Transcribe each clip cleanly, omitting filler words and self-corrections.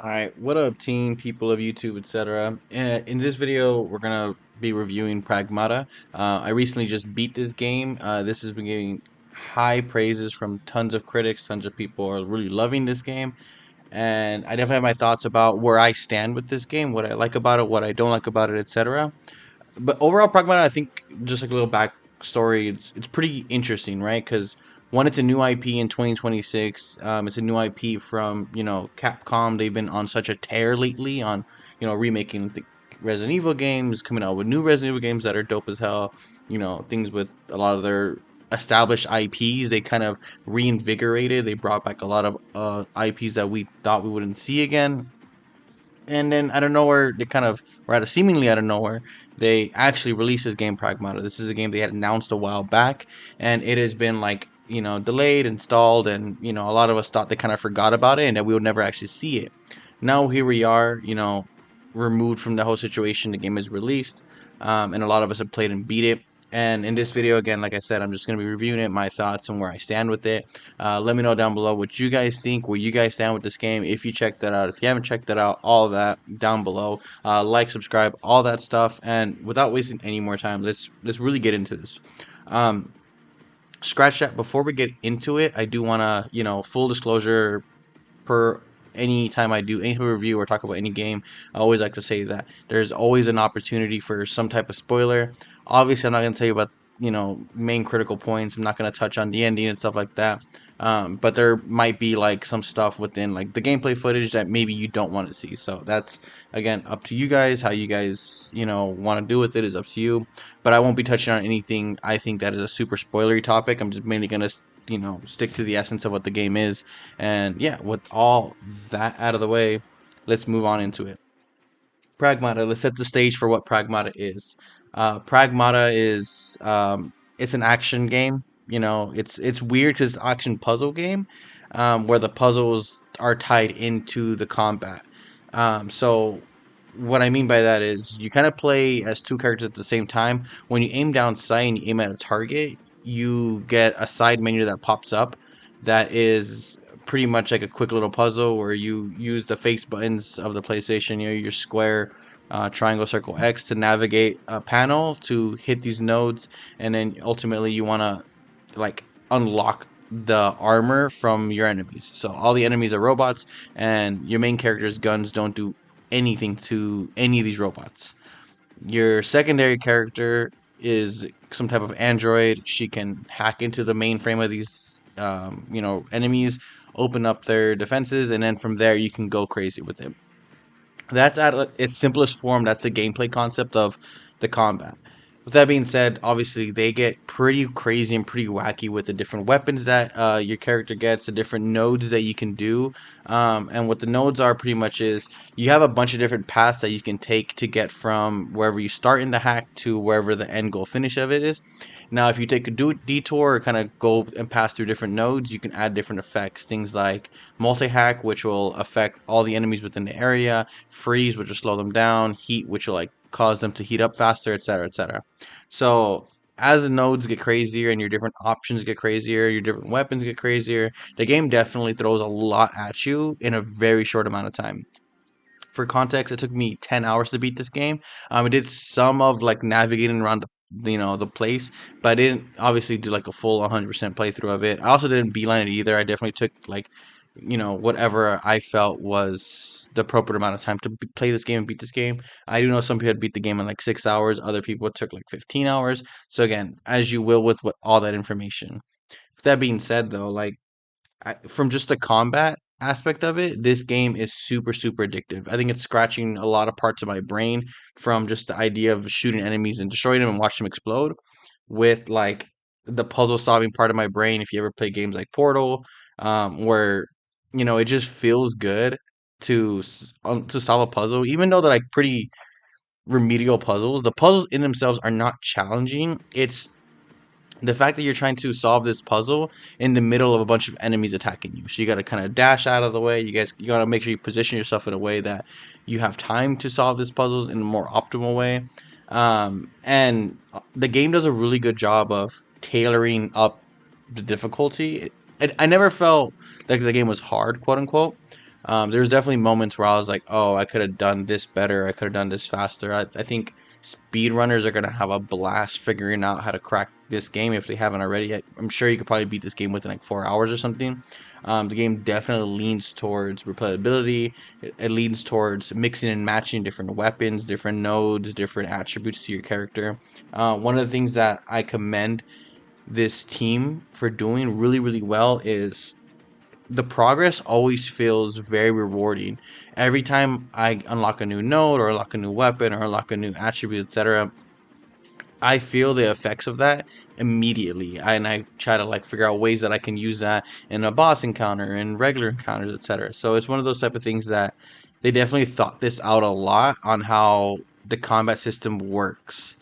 All right, what up, team, people of YouTube, etc. In this video, we're gonna be reviewing Pragmata. I recently just beat this game. This has been getting high praises from tons of critics. Tons of people are really loving this game, and I definitely have my thoughts about where I stand with this game, what I like about it, what I don't like about it, etc. But overall, Pragmata, I think just like a little backstory, it's pretty interesting, right? Because one, it's a new IP in 2026. It's a new IP from Capcom. They've been on such a tear lately on remaking the Resident Evil games, coming out with new Resident Evil games that are dope as hell. Things with a lot of their established IPs. They kind of reinvigorated. They brought back a lot of IPs that we thought we wouldn't see again, and then out of nowhere, they kind of, or out of seemingly out of nowhere, they actually released this game, Pragmata. This is a game they had announced a while back, and it has been like delayed, installed, and a lot of us thought they kind of forgot about it and that we would never actually see it. Now here we are, removed from the whole situation. The game is released, and a lot of us have played and beat it. And in this video, again, like I said, I'm just going to be reviewing it, my thoughts, and where I stand with it. Let me know down below what you guys think, where you guys stand with this game. If you checked that out, if you haven't checked that out, all of that down below. Like, subscribe, all that stuff. And without wasting any more time, let's really get into this. Um, Scratch that. Before we get into it, I do want to, full disclosure, per any time I do any review or talk about any game, I always like to say that there's always an opportunity for some type of spoiler. Obviously, I'm not going to tell you about main critical points. I'm not going to touch on the ending and stuff like that. But there might be like some stuff within like the gameplay footage that maybe you don't want to see. So that's again up to you guys. How you guys want to do with it is up to you. But I won't be touching on anything I think that is a super spoilery topic. I'm just mainly going to stick to the essence of what the game is. And yeah, with all that out of the way, let's move on into it. Pragmata. Let's set the stage for what Pragmata is. Pragmata is it's an action game. It's weird because it's an action puzzle game, where the puzzles are tied into the combat. So what I mean by that is you kind of play as two characters at the same time. When you aim down sight and you aim at a target, you get a side menu that pops up that is pretty much like a quick little puzzle where you use the face buttons of the PlayStation, your square, triangle, circle, X to navigate a panel to hit these nodes, and then ultimately you want to like unlock the armor from your enemies. So all the enemies are robots, and your main character's guns don't do anything to any of these robots. Your secondary character is some type of android. She can hack into the mainframe of these, enemies, open up their defenses, and then from there you can go crazy with it. That's at its simplest form. That's the gameplay concept of the combat. With that being said, obviously they get pretty crazy and pretty wacky with the different weapons that your character gets, the different nodes that you can do. And what the nodes are pretty much is you have a bunch of different paths that you can take to get from wherever you start in the hack to wherever the end goal finish of it is. Now, if you take a detour or kind of go and pass through different nodes, you can add different effects. Things like multi-hack, which will affect all the enemies within the area, freeze, which will slow them down, heat, which will like cause them to heat up faster, etc., etc. So as the nodes get crazier and your different options get crazier, your different weapons get crazier, the game definitely throws a lot at you in a very short amount of time. For context, it took me 10 hours to beat this game. I did some of like navigating around the place, but I didn't obviously do like a full 100% playthrough of it. I also didn't beeline it either. I definitely took like whatever I felt was the appropriate amount of time to play this game and beat this game. I do know some people had beat the game in like 6 hours. Other people it took like 15 hours. So again, as you will with all that information. With that being said, though, like from just the combat aspect of it, this game is super, super addictive. I think it's scratching a lot of parts of my brain from just the idea of shooting enemies and destroying them and watching them explode with like the puzzle solving part of my brain. If you ever play games like Portal, where it just feels good to solve a puzzle, even though they're like pretty remedial puzzles. The puzzles in themselves are not challenging. It's the fact that you're trying to solve this puzzle in the middle of a bunch of enemies attacking you. So you got to kind of dash out of the way. You got to make sure you position yourself in a way that you have time to solve these puzzles in a more optimal way. And the game does a really good job of tailoring up the difficulty. I never felt like the game was hard, quote unquote. There's definitely moments where I was like, oh, I could have done this better. I could have done this faster. I think speedrunners are gonna have a blast figuring out how to crack this game if they haven't already. I'm sure you could probably beat this game within like 4 hours or something. The game definitely leans towards replayability. It leans towards mixing and matching different weapons, different nodes, different attributes to your character. One of the things that I commend this team for doing really, really well is the progress always feels very rewarding. Every time I unlock a new node or unlock a new weapon or unlock a new attribute, etc., I feel the effects of that immediately. And I try to like figure out ways that I can use that in a boss encounter and regular encounters, etc. So it's one of those type of things that they definitely thought this out a lot on how the combat system works,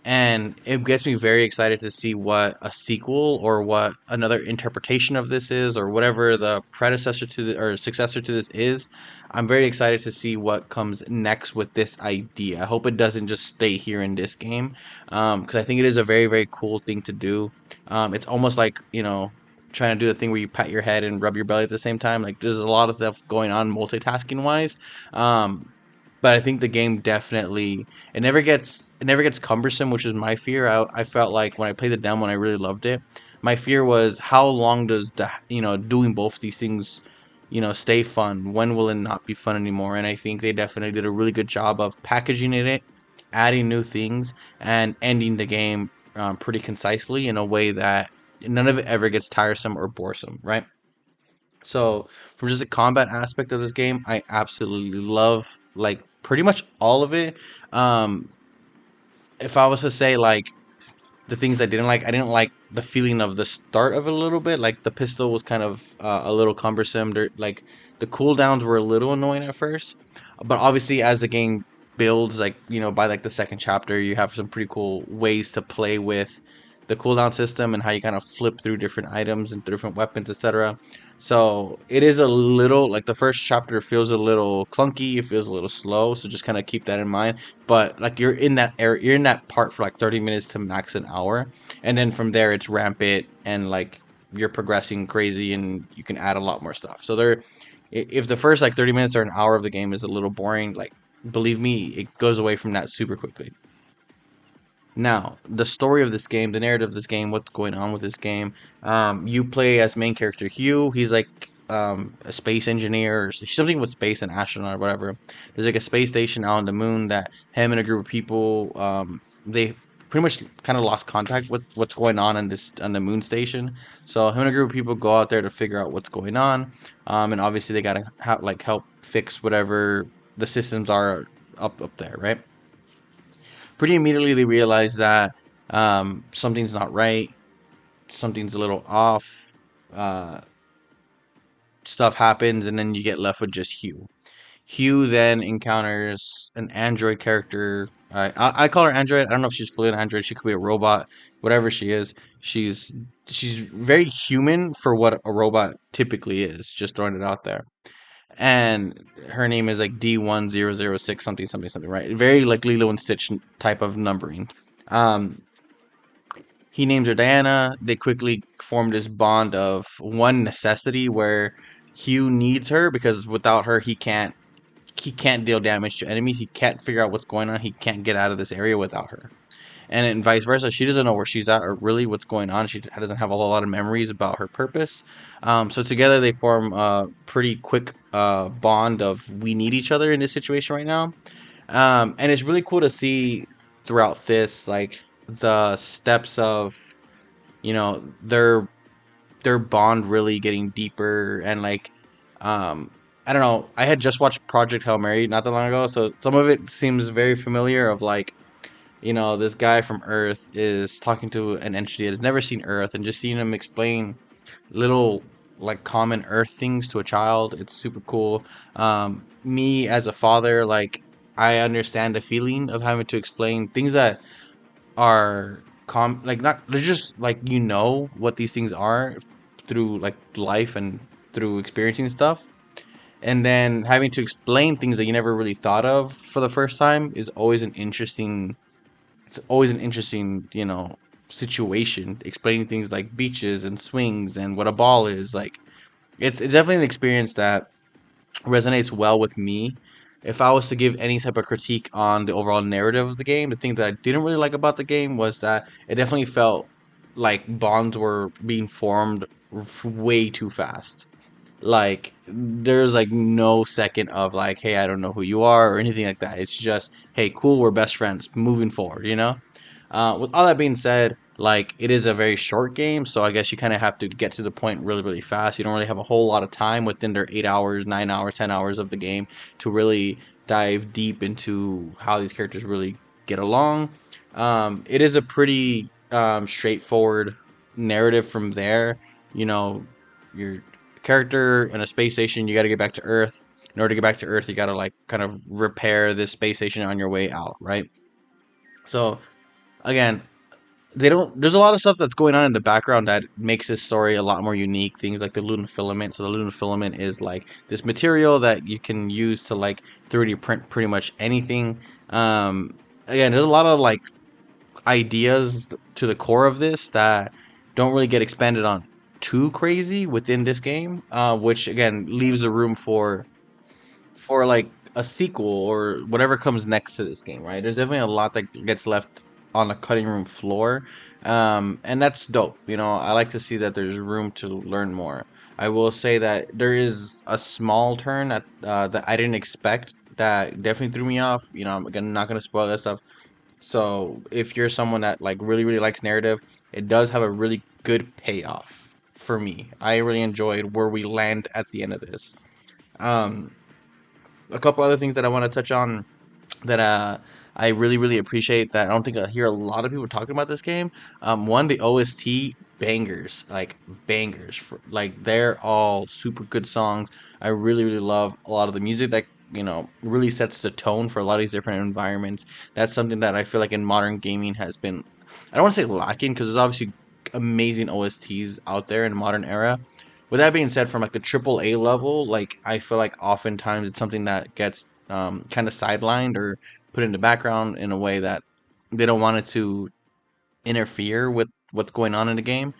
and it gets me very excited to see what a sequel or what another interpretation of this is, or whatever the predecessor to the or successor to this is. I'm very excited to see what comes next with this idea. I hope it doesn't just stay here in this game, because I think it is a very, very cool thing to do. It's almost like, trying to do the thing where you pat your head and rub your belly at the same time. Like, there's a lot of stuff going on multitasking wise. um, but I think the game definitely, it never gets cumbersome, which is my fear. I felt like when I played the demo and I really loved it, my fear was how long does doing both these things, stay fun? When will it not be fun anymore? And I think they definitely did a really good job of packaging it, adding new things, and ending the game pretty concisely in a way that none of it ever gets tiresome or boresome, right? So, from just a combat aspect of this game, I absolutely love like pretty much all of it. Um, if I was to say like the things I didn't like the feeling of the start of it a little bit. Like the pistol was kind of a little cumbersome. Like the cooldowns were a little annoying at first, but obviously as the game builds, like by like the second chapter, you have some pretty cool ways to play with the cooldown system and how you kind of flip through different items and different weapons, etc. So it is a little like the first chapter feels a little clunky. It feels a little slow. So just kind of keep that in mind, but like you're in that area, you're in that part for like 30 minutes to max an hour, and then from there it's rampant and like you're progressing crazy and you can add a lot more stuff. So if the first like 30 minutes or an hour of the game is a little boring, like believe me, it goes away from that super quickly. Now, the story of this game, the narrative of this game, what's going on with this game. You play as main character Hugh. He's like a space engineer or something with space, and astronaut or whatever. There's like a space station out on the moon that him and a group of people, they pretty much kind of lost contact with what's going on this on the moon station. So him and a group of people go out there to figure out what's going on, and obviously they gotta like help fix whatever the systems are up there, right? Pretty immediately they realize that something's not right, something's a little off. Uh, Stuff happens, and then you get left with just Hugh. Hugh then encounters an android character. I call her android. I don't know if she's fully an android. She could be a robot, whatever she is. She's she's very human for what a robot typically is. Just throwing it out there. And her name is like D1006 something something something, right? Very like Lilo and Stitch type of numbering. Um, he names her Diana. They quickly form this bond of one necessity where Hugh needs her because without her he can't deal damage to enemies. He can't figure out what's going on. He can't get out of this area without her. And vice versa. She doesn't know where she's at or really what's going on. She doesn't have a whole lot of memories about her purpose. So together they form a pretty quick bond of we need each other in this situation right now. And it's really cool to see throughout this like the steps of their bond really getting deeper, and like I don't know, I had just watched Project Hail Mary not that long ago, so some of it seems very familiar of like this guy from Earth is talking to an entity that has never seen Earth, and just seeing him explain little like common Earth things to a child, it's super cool. Me as a father, like I understand the feeling of having to explain things that are like not they're just like what these things are through like life and through experiencing stuff, and then having to explain things that you never really thought of for the first time is always an interesting it's always an interesting situation, explaining things like beaches and swings and what a ball is like. It's definitely an experience that resonates well with me. If I was to give any type of critique on the overall narrative of the game, the thing that I didn't really like about the game was that it definitely felt like bonds were being formed way too fast. Like there's like no second of like, hey, I don't know who you are or anything like that. It's just, hey, cool, we're best friends moving forward, you know? With all that being said, like it is a very short game, so I guess you kind of have to get to the point really, really fast. You don't really have a whole lot of time within their 8 hours, 9 hours, 10 hours of the game to really dive deep into how these characters really get along. It is a pretty straightforward narrative from there. You know, your character in a space station, you got to get back to Earth. In order to get back to Earth, you got to like kind of repair this space station on your way out, right? So again, they don't there's a lot of stuff that's going on in the background that makes this story a lot more unique, things like the lunar filament. So the lunar filament is like this material that you can use to like 3D print pretty much anything. Again, there's a lot of like ideas to the core of this that don't really get expanded on too crazy within this game, which again leaves a room for like a sequel or whatever comes next to this game, right? There's definitely a lot that gets left on the cutting room floor, and that's dope. You know, I like to see that there's room to learn more. I will say that there is a small turn that I didn't expect that definitely threw me off. You know, not gonna spoil that stuff. So if you're someone that like really really likes narrative, it does have a really good payoff for me. I really enjoyed where we land at the end of this. Um, a couple other things that I want to touch on that I really really appreciate that I don't think I hear a lot of people talking about this game. One, the OST bangers, like bangers, like they're all super good songs. I really really love a lot of the music that really sets the tone for a lot of these different environments. That's something that I feel like in modern gaming has been, I don't want to say lacking because there's obviously amazing OSTs out there in the modern era. With that being said, from like the triple A level, like I feel like oftentimes it's something that gets kind of sidelined or put in the background in a way that they don't want it to interfere with what's going on in the game.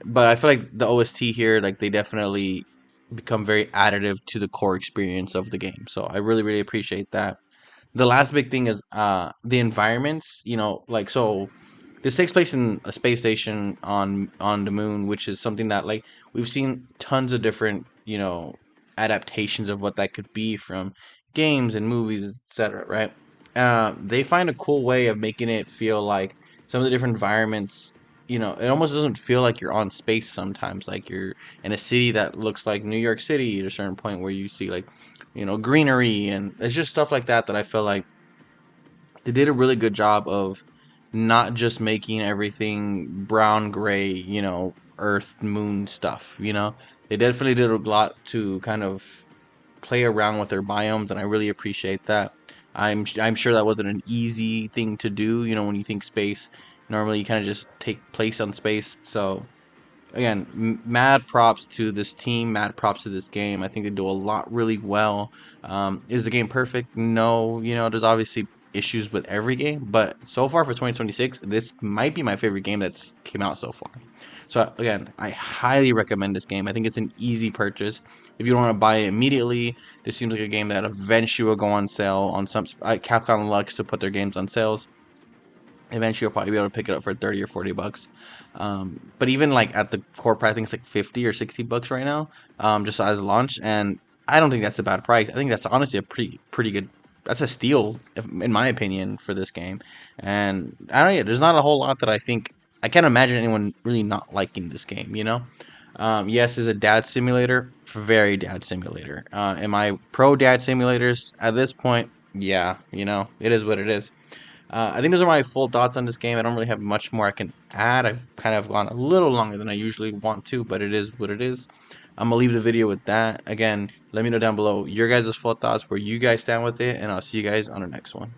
But I feel like the OST here, like they definitely become very additive to the core experience of the game. So I really, really appreciate that. The last big thing is the environments, like so this takes place in a space station on the moon, which is something that like we've seen tons of different, adaptations of what that could be from games and movies, etc., right? They find a cool way of making it feel like some of the different environments, it almost doesn't feel like you're on space sometimes, like you're in a city that looks like New York City at a certain point where you see like greenery, and it's just stuff like that that I feel like they did a really good job of not just making everything brown, gray, earth, moon stuff, They definitely did a lot to kind of play around with their biomes, and I really appreciate that. I'm sure that wasn't an easy thing to do, when you think space, normally you kind of just take place on space. So again, mad props to this team, mad props to this game. I think they do a lot really well. Is the game perfect? No, there's obviously issues with every game, but so far for 2026, this might be my favorite game that's came out so far. So again, I highly recommend this game. I think it's an easy purchase. If you don't want to buy it immediately, this seems like a game that eventually will go on sale on some. Capcom likes to put their games on sales. Eventually, you'll probably be able to pick it up for 30 or $40. But even like at the core price, I think it's like 50 or $60 right now, just as a launch. And I don't think that's a bad price. I think that's honestly a pretty good. That's a steal, in my opinion, for this game. And I don't know. There's not a whole lot that I think I can't imagine anyone really not liking this game. Yes, is a dad simulator, very dad simulator. Am I pro dad simulators at this point? Yeah, it is what it is. I think those are my full thoughts on this game. I don't really have much more I can add. I've kind of gone a little longer than I usually want to, but it is what it is. I'm gonna leave the video with that. Again, let me know down below your guys' full thoughts, where you guys stand with it, and I'll see you guys on the next one.